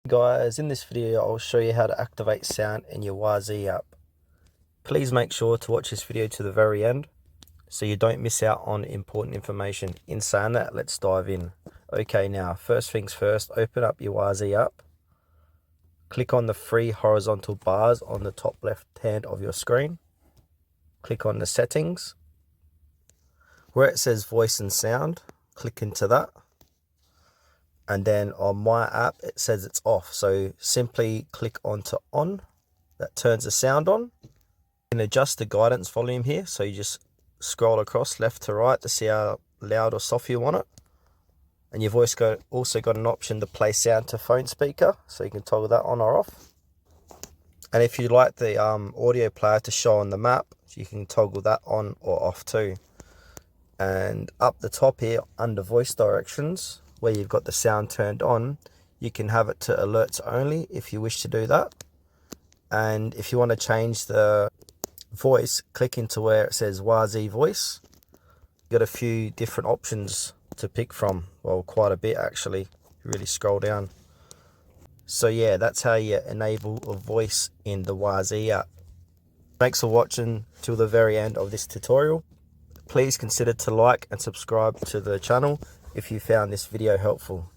Guys, in this video I'll show you how to activate sound in your Waze app. Please make sure to watch this video to the very end so you don't miss out on important information. In saying that, let's dive in. Okay, now first things first, open up your Waze app. Click on the three horizontal bars on the top left hand of your screen. Click on the settings. Where it says voice and sound, click into that. And then on my app, it says it's off. So simply click onto on. That turns the sound on. You can adjust the guidance volume here. So you just scroll across left to right to see how loud or soft you want it. And your voice also got an option to play sound to phone speaker. So you can toggle that on or off. And if you like the audio player to show on the map, you can toggle that on or off too. And up the top here under voice directions, where you've got the sound turned on, you can have it to alerts only if you wish to do that. And if you want to change the voice, click into where it says Waze voice. You've got a few different options to pick from. Well, quite a bit actually, if you really scroll down. So yeah, that's how you enable a voice in the Waze app. Thanks for watching till the very end of this tutorial. Please consider to like and subscribe to the channel if you found this video helpful.